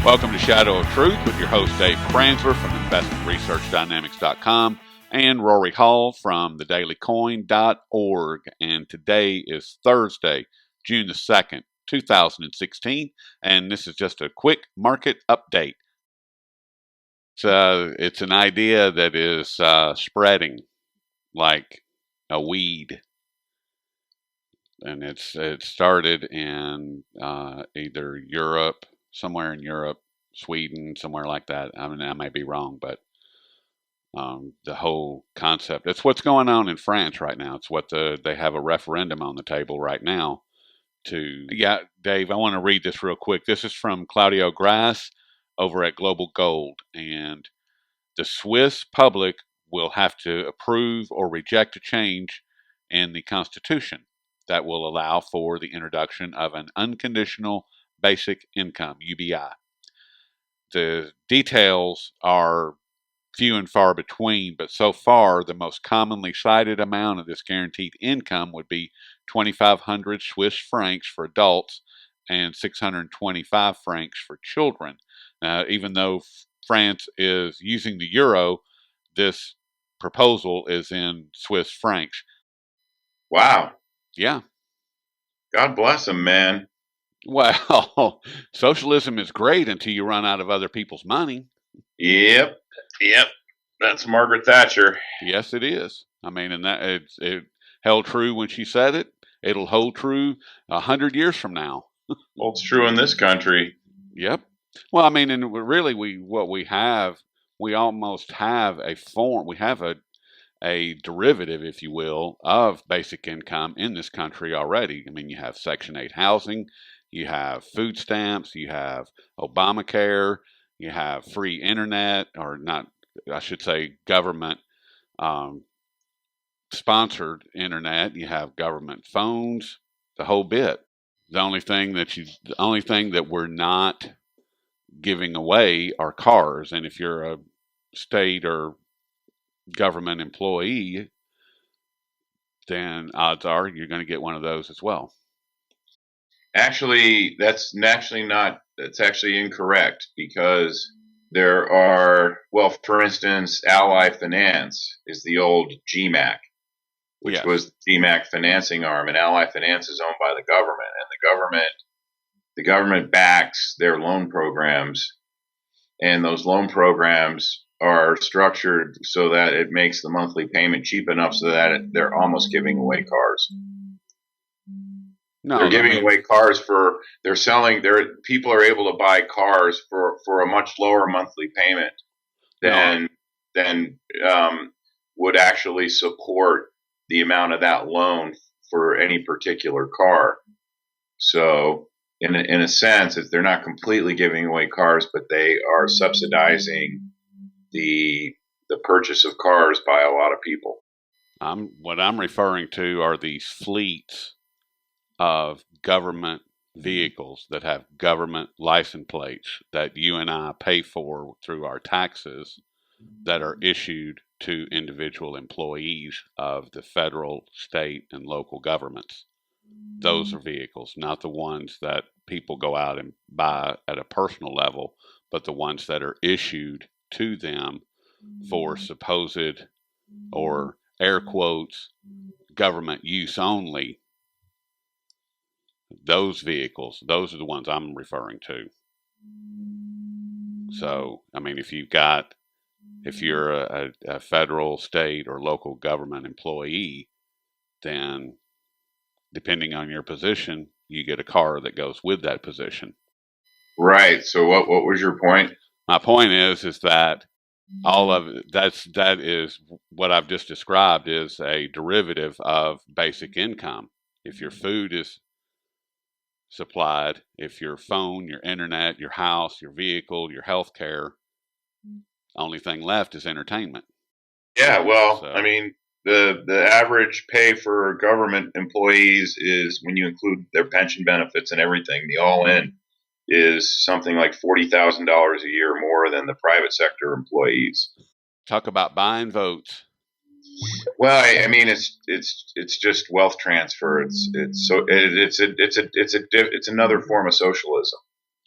Welcome to Shadow of Truth with your host Dave Kranzler from InvestmentResearchDynamics.com and Rory Hall from thedailycoin.org. And today is Thursday, June the 2nd, 2016, and this is just a quick market update. It's an idea that is spreading like a weed. And it started in either Europe, somewhere in Europe, Sweden, somewhere like that. I mean, I may be wrong, but the whole concept, it's what's going on in France right now. It's what they have a referendum on the table right now Dave, I want to read this real quick. This is from Claudio Grass over at Global Gold. And the Swiss public will have to approve or reject a change in the Constitution that will allow for the introduction of an unconditional basic income, UBI. The details are few and far between, but so far the most commonly cited amount of this guaranteed income would be 2,500 Swiss francs for adults and 625 francs for children. Now, even though France is using the euro, this proposal is in Swiss francs. Wow. Yeah. God bless them, man. Well, socialism is great until you run out of other people's money. Yep. That's Margaret Thatcher. Yes, it is. I mean, and that it held true when she said it. It'll hold true 100 years from now. Holds true in this country. Yep. Well, I mean, and really, we almost have a form. We have a derivative, if you will, of basic income in this country already. I mean, you have Section 8 housing, you have food stamps, you have Obamacare, you have free internet, or not, I should say government sponsored internet, you have government phones, the whole bit. The only thing that we're not giving away are cars. And if you're a state or government employee, then odds are you're going to get one of those as well. Actually, that's actually incorrect, because there are, well, for instance, Ally Finance is the old GMAC, which was the GMAC financing arm, and Ally Finance is owned by the government, and the government backs their loan programs, and those loan programs are structured so that it makes the monthly payment cheap enough so that they're almost giving away cars. No, they're giving away cars people are able to buy cars for a much lower monthly payment than would actually support the amount of that loan for any particular car. So in a sense, they're not completely giving away cars, but they are subsidizing the purchase of cars by a lot of people. What I'm referring to are these fleets of government vehicles that have government license plates that you and I pay for through our taxes, that are issued to individual employees of the federal, state, and local governments. Those are vehicles, not the ones that people go out and buy at a personal level, but the ones that are issued to them for supposed, or air quotes, government use only. Those vehicles, those are the ones I'm referring to. So, I mean, if you're a federal, state, or local government employee, then depending on your position, you get a car that goes with that position. Right. So what was your point? My point is that all of it, that is what I've just described, is a derivative of basic income. If your food is supplied, if your phone, your internet, your house, your vehicle, your health care, only thing left is entertainment. Yeah, well, so, I mean, the average pay for government employees is, when you include their pension benefits and everything, the all-in is something like $40,000 a year more than the private sector employees. Talk about buying votes. Well, I mean, it's just wealth transfer. It's another form of socialism.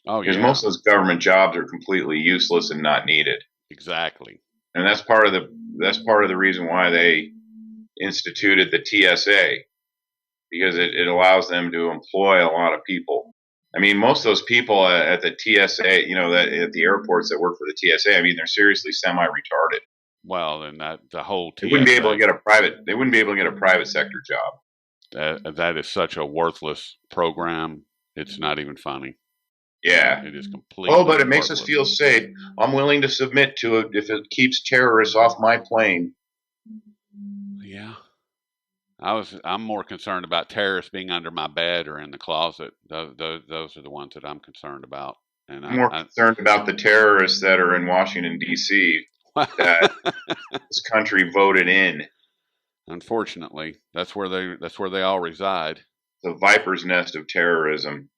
Oh because yeah, most of those government jobs are completely useless and not needed. exactly. And that's part of the reason why they instituted the TSA, because it allows them to employ a lot of people. I mean, most of those people at the TSA, at the airports that work for the TSA, I mean, they're seriously semi-retarded. Well, and that the whole They wouldn't be able to TSA, get a private. They wouldn't be able to get a private sector job. that is such a worthless program. It's not even funny. Yeah. It is Oh, completely but it makes us worthless. feel safe. I'm willing to submit to it if it keeps terrorists off my plane. Yeah. I'm more concerned about terrorists being under my bed or in the closet. Those are the ones that I'm concerned about. And I'm more concerned about the terrorists that are in Washington, D.C. that this country voted in. Unfortunately, that's where they all reside. The viper's nest of terrorism.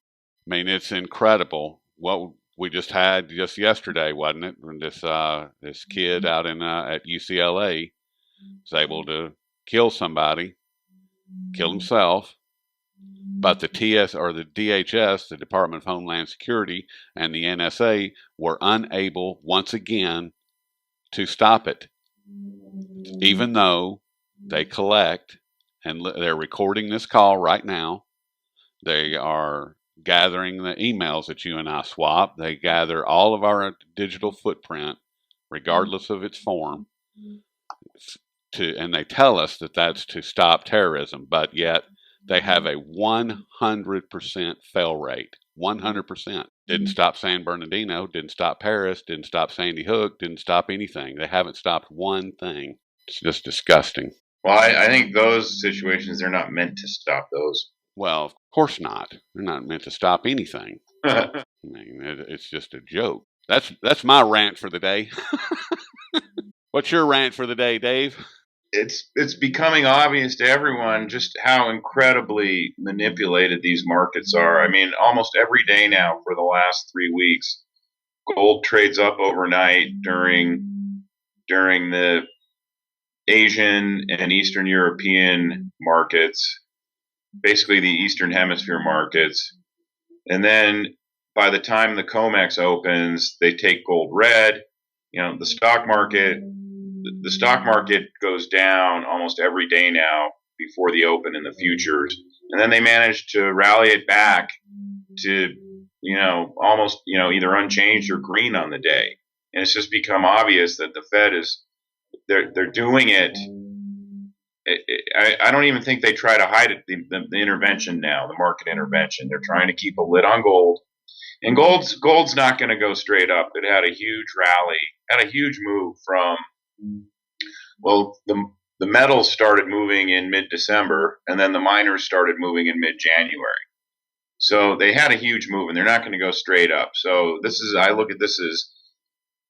I mean, it's incredible what we just had just yesterday, wasn't it? When this kid out in at UCLA was able to kill somebody, kill himself, but the TS or the DHS, the Department of Homeland Security, and the NSA were unable once again to stop it, even though they collect and they're recording this call right now. They are gathering the emails that you and I swap. They gather all of our digital footprint, regardless of its form, and they tell us that that's to stop terrorism, but yet they have a 100% fail rate. 100%. Didn't stop San Bernardino, didn't stop Paris, didn't stop Sandy Hook, didn't stop anything. They haven't stopped one thing. It's just disgusting. Well, I think those situations, they're not meant to stop those. Well, of course not. They're not meant to stop anything. I mean, it's just a joke. That's my rant for the day. What's your rant for the day, Dave? It's becoming obvious to everyone just how incredibly manipulated these markets are. I mean, almost every day now for the last 3 weeks, gold trades up overnight during the Asian and Eastern European markets, basically the Eastern Hemisphere markets. And then by the time the COMEX opens, they take gold red. The stock market goes down almost every day now before the open in the futures. And then they manage to rally it back to, almost, either unchanged or green on the day. And it's just become obvious that the Fed they're doing it. I don't even think they try to hide it, the intervention now, the market intervention. They're trying to keep a lid on gold. And gold's not going to go straight up. It had a huge rally, had a huge move from, well, the metals started moving in mid-December, and then the miners started moving in mid-January. So they had a huge move, and they're not going to go straight up. So I look at this as,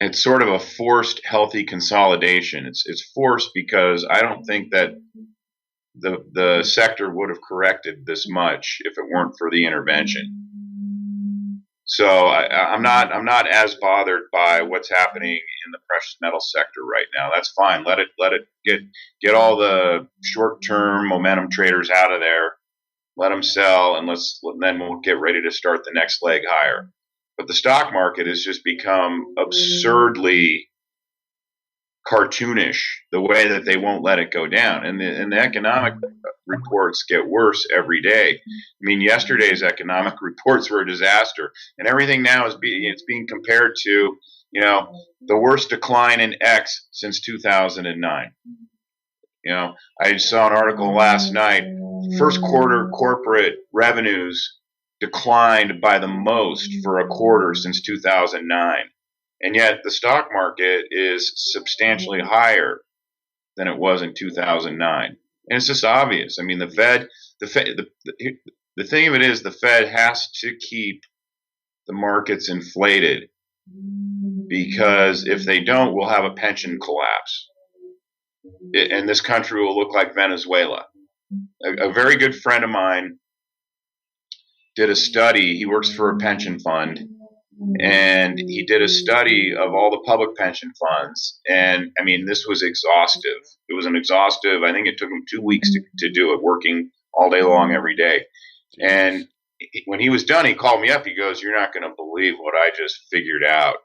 it's sort of a forced healthy consolidation. It's forced because I don't think that the sector would have corrected this much if it weren't for the intervention. So I'm not as bothered by what's happening in the precious metal sector right now. That's fine. Let it get all the short-term momentum traders out of there. Let them sell, and then we'll get ready to start the next leg higher. But the stock market has just become absurdly cartoonish, the way that they won't let it go down. And the economic reports get worse every day. I mean, yesterday's economic reports were a disaster, and everything now is being compared to, the worst decline in X since 2009. I saw an article last night. First quarter corporate revenues declined by the most for a quarter since 2009. And yet the stock market is substantially higher than it was in 2009. And it's just obvious. I mean, the thing of it is, the Fed has to keep the markets inflated, because if they don't, we'll have a pension collapse. And this country will look like Venezuela. A very good friend of mine did a study. He works for a pension fund, and he did a study of all the public pension funds. And I mean, this was exhaustive. It was an exhaustive, I think it took him 2 weeks to do it, working all day long every day. And when he was done, he called me up. He goes, "You're not going to believe what I just figured out."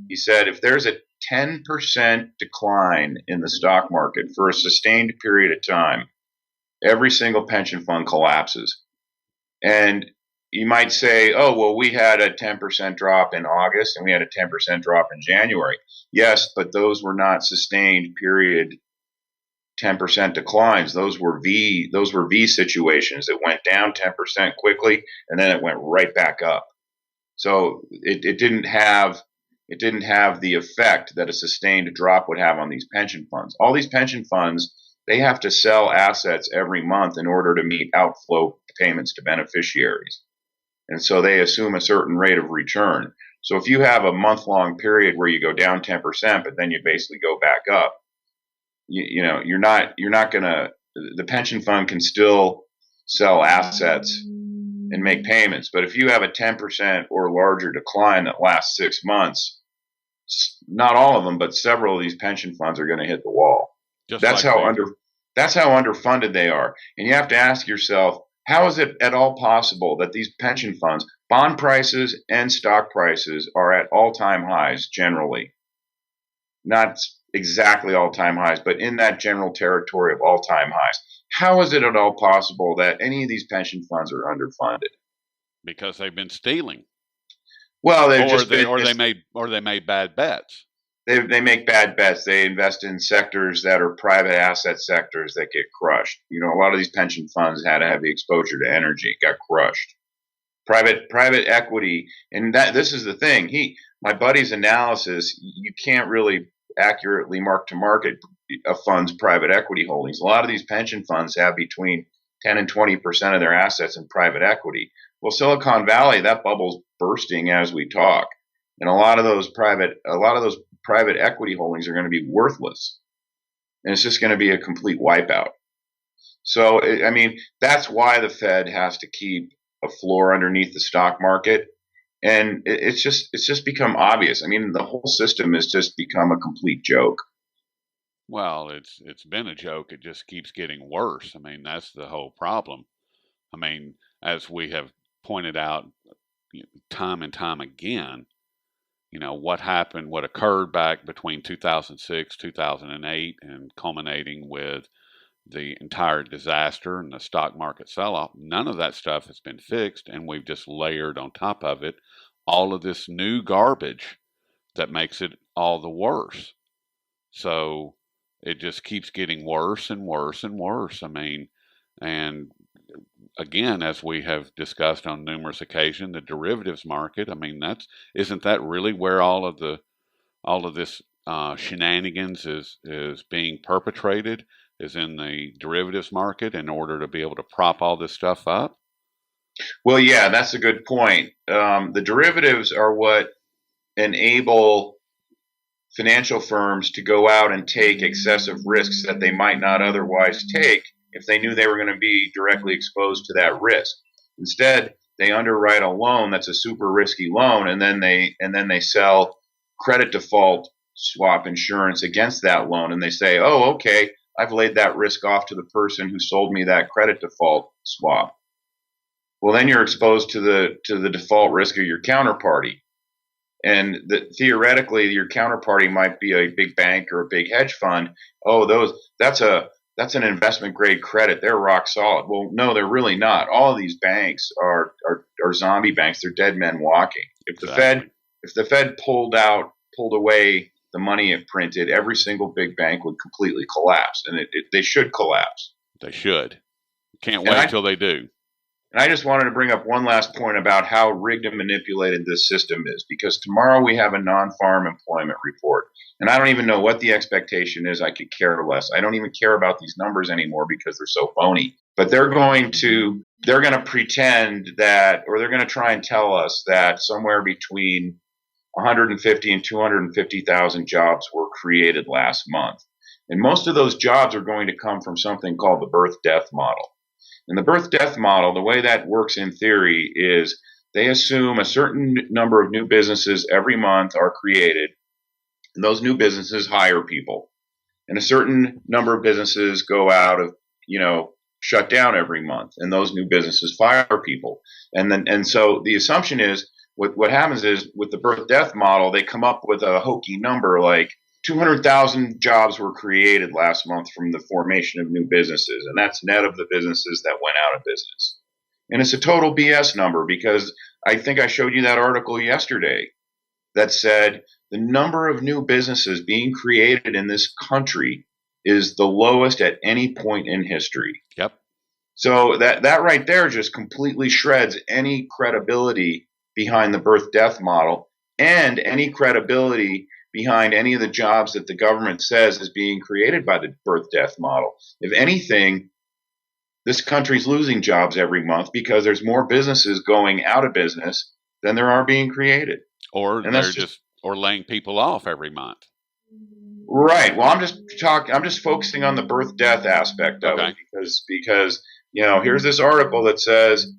He said, if there's a 10% decline in the stock market for a sustained period of time, every single pension fund collapses. And you might say, oh, well, we had a 10% drop in August and we had a 10% drop in January. Yes, but those were not sustained period 10% declines. Those were V situations that went down 10% quickly and then it went right back up. So it didn't have the effect that a sustained drop would have on these pension funds. All these pension funds, they have to sell assets every month in order to meet outflow payments to beneficiaries. And so they assume a certain rate of return. So if you have a month-long period where you go down 10%, but then you basically go back up, you're not going to, the pension fund can still sell assets and make payments. But if you have a 10% or larger decline that lasts 6 months, not all of them, but several of these pension funds are going to hit the wall. That's how underfunded they are. And you have to ask yourself, how is it at all possible that these pension funds, bond prices and stock prices are at all-time highs generally? Not exactly all-time highs, but in that general territory of all-time highs. How is it at all possible that any of these pension funds are underfunded? Because they've been stealing. Well, they made bad bets. They make bad bets. They invest in sectors that are private asset sectors that get crushed. A lot of these pension funds had a heavy exposure to energy, got crushed. Private equity, and this is the thing. My buddy's analysis, you can't really accurately mark to market a fund's private equity holdings. A lot of these pension funds have between 10 and 20% of their assets in private equity. Well, Silicon Valley, that bubble's bursting as we talk, and a lot of those private equity holdings are going to be worthless, and it's just going to be a complete wipeout. So, that's why the Fed has to keep a floor underneath the stock market, and it's just become obvious. The whole system has just become a complete joke. Well, it's been a joke. It just keeps getting worse. That's the whole problem. As we have pointed out time and time again, what occurred back between 2006, 2008, and culminating with the entire disaster and the stock market sell-off. None of that stuff has been fixed, and we've just layered on top of it all of this new garbage that makes it all the worse. So it just keeps getting worse and worse and worse. And again, as we have discussed on numerous occasions, the derivatives market, isn't that really where all of this shenanigans is being perpetrated, is in the derivatives market in order to be able to prop all this stuff up? Well, yeah, that's a good point. The derivatives are what enable financial firms to go out and take excessive risks that they might not otherwise take if they knew they were going to be directly exposed to that risk. Instead, they underwrite a loan that's a super risky loan, and then they sell credit default swap insurance against that loan, and they say, oh, okay, I've laid that risk off to the person who sold me that credit default swap. Well, then you're exposed to the default risk of your counterparty. And theoretically, your counterparty might be a big bank or a big hedge fund. Oh, that's an investment grade credit. They're rock solid. Well, no, they're really not. All of these banks are zombie banks. They're dead men walking. If the Fed pulled away the money it printed, every single big bank would completely collapse, and they should collapse. They should. Can't wait till they do. And I just wanted to bring up one last point about how rigged and manipulated this system is, because tomorrow we have a non-farm employment report. And I don't even know what the expectation is. I could care less. I don't even care about these numbers anymore because they're so phony. But they're going to pretend that, or they're going to try and tell us that somewhere between 150 and 250,000 jobs were created last month. And most of those jobs are going to come from something called the birth-death model. And the birth-death model, the way that works in theory is they assume a certain number of new businesses every month are created, and those new businesses hire people. And a certain number of businesses go out of shut down every month, and those new businesses fire people. And so the assumption is what happens is with the birth death model, they come up with a hokey number like 200,000 jobs were created last month from the formation of new businesses, and that's net of the businesses that went out of business. And it's a total BS number, because I think I showed you that article yesterday that said the number of new businesses being created in this country is the lowest at any point in history. Yep. So that right there just completely shreds any credibility behind the birth death model and any credibility behind any of the jobs that the government says is being created by the birth death model. If anything, this country's losing jobs every month because there's more businesses going out of business than there are being created. Or they're just or laying people off every month. Right. Well, I'm just focusing on the birth death aspect of it, because here's this article that says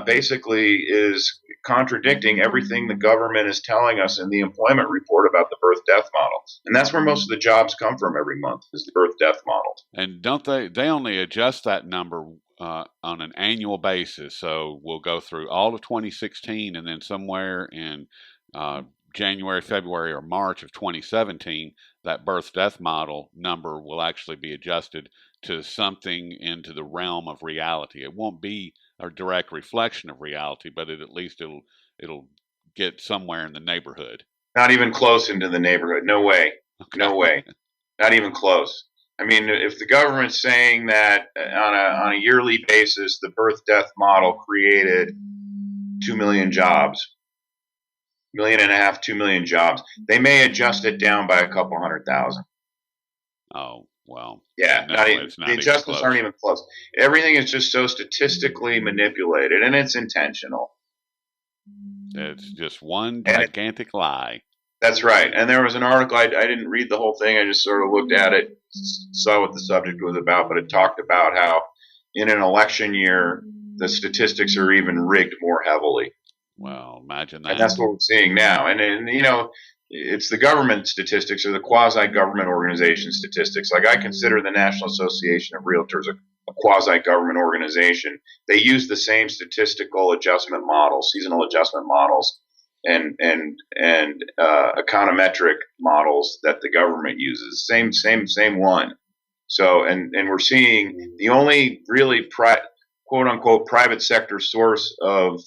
basically is contradicting everything the government is telling us in the employment report about the birth death model. And that's where most of the jobs come from every month, is the birth death model. And don't they only adjust that number on an annual basis? So we'll go through all of 2016, and then somewhere in January, February, or March of 2017, that birth death model number will actually be adjusted to something into the realm of reality. It won't be a direct reflection of reality, but at least it'll get somewhere in the neighborhood. Not even close into the neighborhood. No way. Okay. No way. Not even close. I mean, if the government's saying that on a yearly basis, the birth death model created 2 million jobs, 1.5 million, 2 million jobs, they may adjust it down by a couple 100,000. Oh, well. Yeah, the adjustments aren't even close. Everything is just so statistically manipulated, and it's intentional. It's just one gigantic lie. That's right. And there was an article, I didn't read the whole thing, I just sort of looked at it, saw what the subject was about, but it talked about how in an election year, the statistics are even rigged more heavily. Well, imagine that. And that's what we're seeing now. And it's the government statistics or the quasi-government organization statistics. Like, I consider the National Association of Realtors a quasi-government organization. They use the same statistical adjustment models, seasonal adjustment models, and econometric models that the government uses. Same one. So, and we're seeing the only really quote unquote private sector source of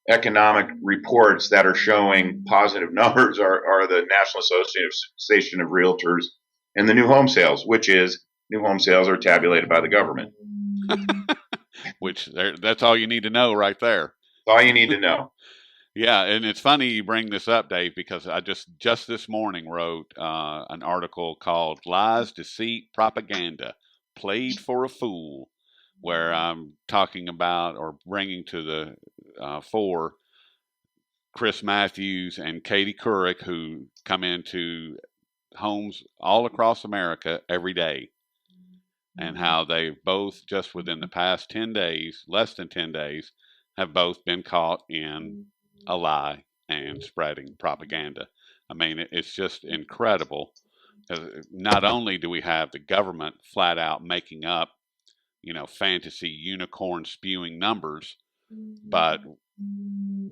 economic reports that are showing positive numbers are the National Association of Realtors and the new home sales, which is new home sales are tabulated by the government. Which that's all you need to know right there. That's all you need to know. Yeah, and it's funny you bring this up, Dave, because I just this morning wrote an article called "Lies, Deceit, Propaganda: Played for a Fool," where I'm talking about or bringing to the fore Chris Matthews and Katie Couric, who come into homes all across America every day, and how they both, just within the past 10 days, less than 10 days, have both been caught in a lie and spreading propaganda. I mean, it's just incredible. Not only do we have the government flat out making up, fantasy unicorn spewing numbers, but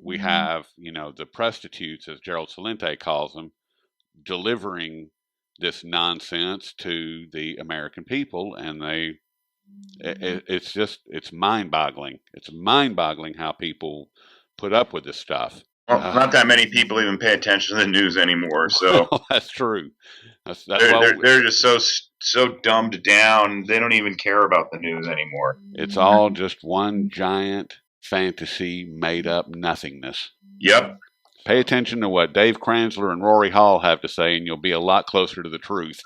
we have, the Presstitutes, as Gerald Celente calls them, delivering this nonsense to the American people, and it's mind-boggling. It's mind-boggling how people put up with this stuff. Well, not that many people even pay attention to the news anymore. So that's true. They're just so dumbed down. They don't even care about the news anymore. It's all just one giant fantasy, made up nothingness. Yep. Pay attention to what Dave Kranzler and Rory Hall have to say, and you'll be a lot closer to the truth.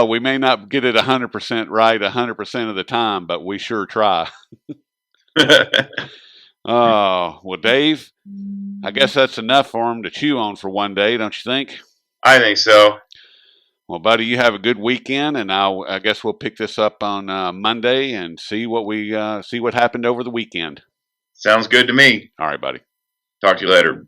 We may not get it 100% right 100% of the time, but we sure try. Well, Dave, I guess that's enough for them to chew on for one day, don't you think? I think so. Well, buddy, you have a good weekend, and I guess we'll pick this up on Monday and see what happened over the weekend. Sounds good to me. All right, buddy. Talk to you later.